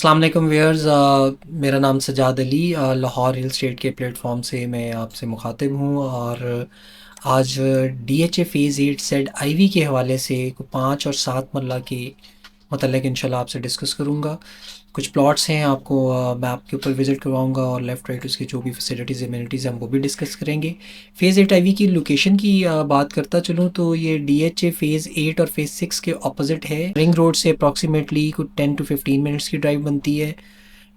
अस्सलाम वालेकुम व्यूअर्स, मेरा नाम सजाद अली, लाहौर रियल स्टेट के प्लेटफॉर्म से मैं आपसे मुखातिब हूँ। और आज DHA फ़ेज़ 8 सेड आईवी के हवाले से 5 और 7 मरला के मतलब इंशाल्लाह आपसे डिस्कस करूँगा। कुछ प्लॉट्स हैं, आपको मैं आपके ऊपर विज़िट करवाऊँगा और लेफ़्ट राइट उसकी जो भी फैसिलिटीज़ एमिनिटीज़ हैं हम वो भी डिस्कस करेंगे। फ़ेज़ 8 आईवी की लोकेशन की बात करता चलूँ तो ये DHA फ़ेज़ 8 और फ़ेज़ 6 के ऑपोजिट है। रिंग रोड से अप्रॉक्सीमेटली कुछ 10 to 15 मिनट्स की ड्राइव बनती है।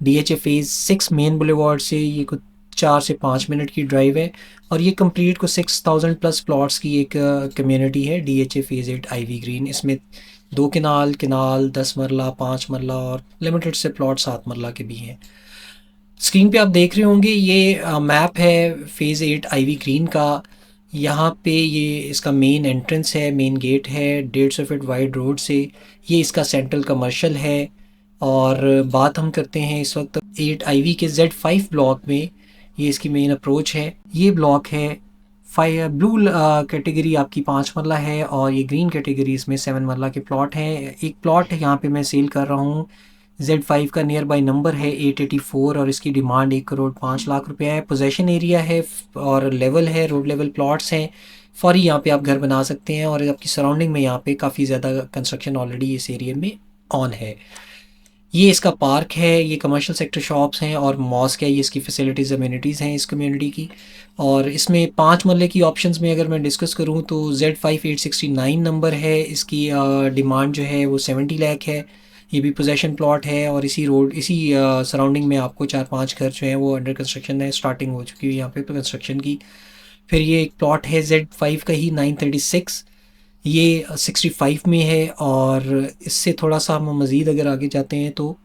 DHA फ़ेज़ 6 मेन बुलेवार्ड से ये कुछ 4 से 5 मिनट की ड्राइव है। और ये कंप्लीट को 6000 प्लस प्लॉट्स की एक कम्युनिटी है DHA फ़ेज़ 8 आईवी ग्रीन। इसमें 2 किनाल 10 मरला 5 मरला और लिमिटेड से प्लॉट 7 मरला के भी हैं। स्क्रीन पे आप देख रहे होंगे ये मैप है फ़ेज़ 8 आईवी ग्रीन का। यहाँ पे ये इसका मेन एंट्रेंस है, मेन गेट है 150 फीट वाइड रोड से। ये इसका सेंट्रल कमर्शियल है। और बात हम करते हैं इस वक्त 8 आईवी के Z5 ब्लॉक में। ये इसकी मेन अप्रोच है। ये ब्लॉक है ब्लू कैटेगरी आपकी 5 मरला है और ये ग्रीन कैटेगरी इसमें 7 मरला के प्लॉट हैं। एक प्लॉट है यहाँ पे मैं सेल कर रहा हूँ। Z5 का नियर बाई नंबर है 884 और इसकी डिमांड 1 करोड़ 5 लाख रुपया है। पोजेशन एरिया है और लेवल है, रोड लेवल प्लॉट्स हैं। फौरी यहाँ पे आप घर बना सकते हैं और आपकी सराउंडिंग में यहाँ पे काफ़ी ज़्यादा कंस्ट्रक्शन ऑलरेडी इस एरिया में ऑन है। ये इसका पार्क है, ये कमर्शियल सेक्टर शॉप्स हैं और मॉस्क है। ये इसकी फैसिलिटीज़ अम्यूनिटीज़ हैं इस कम्युनिटी की। और इसमें 5 मरले की ऑप्शंस में अगर मैं डिस्कस करूँ तो Z5 869 नंबर है। इसकी डिमांड जो है वो 70 लाख है। ये भी पोजेशन प्लॉट है और इसी सराउंडिंग में आपको 4-5 घर जो हैं वो अंडर कंस्ट्रक्शन है, स्टार्टिंग हो चुकी है यहाँ पे कंस्ट्रक्शन की। फिर ये एक प्लॉट है Z5 का ही 936, ये 65 में है। और इससे थोड़ा सा हम मज़ीद अगर आगे जाते हैं तो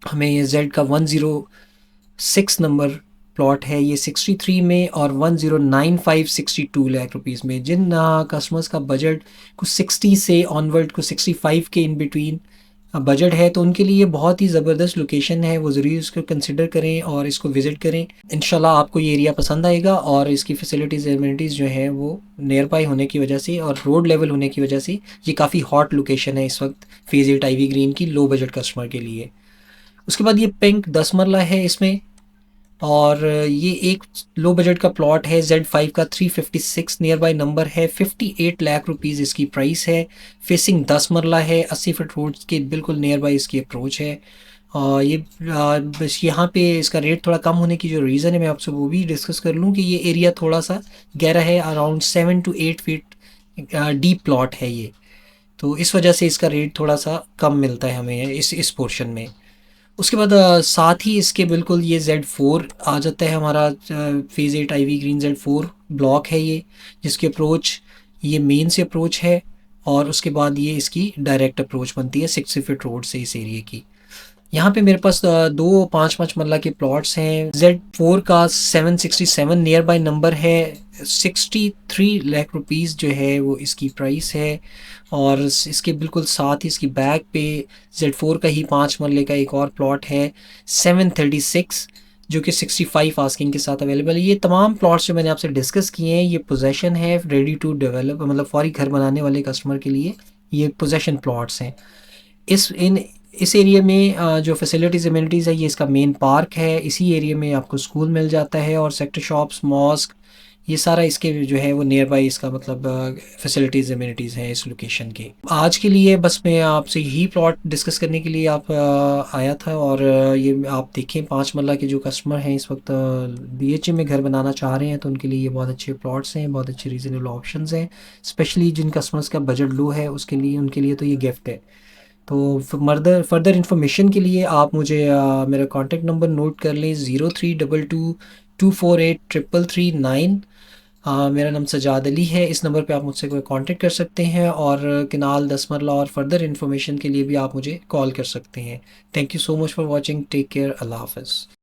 हमें ये Z का 106 नंबर प्लॉट है, ये 63 में और 109562 लाख रुपीज़ में। जिन कस्टमर्स का बजट कुछ 60 से ऑनवर्ड को 65 के इन बिटवीन बजट है तो उनके लिए बहुत ही ज़बरदस्त लोकेशन है, वो ज़रूर इसको कंसिडर करें और इसको विज़िट करें। इंशाल्लाह आपको ये एरिया पसंद आएगा और इसकी फैसिलिटीज़ एमिनिटीज़ जो हैं वो नियर बाई होने की वजह से और रोड लेवल होने की वजह से ये काफ़ी हॉट लोकेशन है इस वक्त फ़ेज़ 8 आईवी ग्रीन की लो बजट कस्टमर के लिए। उसके बाद ये पिंक 10 मरला है इसमें। और ये एक लो बजट का प्लॉट है Z5 का 356 नियर बाई नंबर है, 58 लाख रुपीज़ इसकी प्राइस है। फेसिंग 10 मरला है, 80 फीट रोड के बिल्कुल नियर बाई इसकी अप्रोच है। और ये बस यहाँ पे इसका रेट थोड़ा कम होने की जो रीज़न है मैं आपसे वो भी डिस्कस कर लूँ कि ये एरिया थोड़ा सा गहरा है, around 7 to 8 feet deep plot है ये। तो इस वजह से इसका रेट थोड़ा सा कम मिलता है हमें इस पोर्शन में। उसके बाद साथ ही इसके बिल्कुल ये Z4 आ जाता है हमारा phase 8 ivy green Z4 block है ये, जिसकी अप्रोच ये मेन से अप्रोच है। और उसके बाद ये इसकी डायरेक्ट अप्रोच बनती है 60 फीट रोड से इस एरिया की। यहाँ पे मेरे पास 2 5 मरला के प्लॉट्स हैं। Z4 का 767 नियर बाय नंबर है, 63 लाख रुपीज़ जो है वो इसकी प्राइस है। और इसके बिल्कुल साथ ही इसकी बैक पे Z4 का ही 5 मरले का एक और प्लॉट है 736, जो कि 65 आस्किंग के साथ अवेलेबल है। ये तमाम प्लॉट्स जो मैंने आपसे डिस्कस किए हैं ये पोजेसन है, रेडी टू डेवलप, मतलब फौरी घर बनाने वाले कस्टमर के लिए ये पोजेसन प्लॉट्स हैं। इस एरिया में जो फैसिलिटीज़ एमिनिटीज़ है ये इसका मेन पार्क है। इसी एरिया में आपको स्कूल मिल जाता है और सेक्टर शॉप्स, मॉस्क, ये सारा इसके जो है वो नियर बाई इसका मतलब फैसिलिटीज़ एमिनिटीज़ हैं इस लोकेशन के। आज के लिए बस मैं आपसे यही प्लॉट डिस्कस करने के लिए आप आया था। और ये आप देखें 5 मरला के जो कस्टमर हैं इस वक्त DHA में घर बनाना चाह रहे हैं तो उनके लिए ये बहुत अच्छे प्लॉट्स हैं, बहुत अच्छे रीज़नेबल ऑप्शंस हैं। स्पेशली जिन कस्टमर्स का बजट लो है उनके लिए तो ये गिफ्ट है। तो फर्दर इन्फॉर्मेशन के लिए आप मुझे मेरा कॉन्टेक्ट नंबर नोट कर लें 0322248339। मेरा नाम सजाद अली है। इस नंबर पे आप मुझसे कोई कांटेक्ट कर सकते हैं और किनाल 10 मरला और फर्दर इन्फॉर्मेशन के लिए भी आप मुझे कॉल कर सकते हैं। Thank you so much for watching, take care, अल्लाह हाफ़िज़।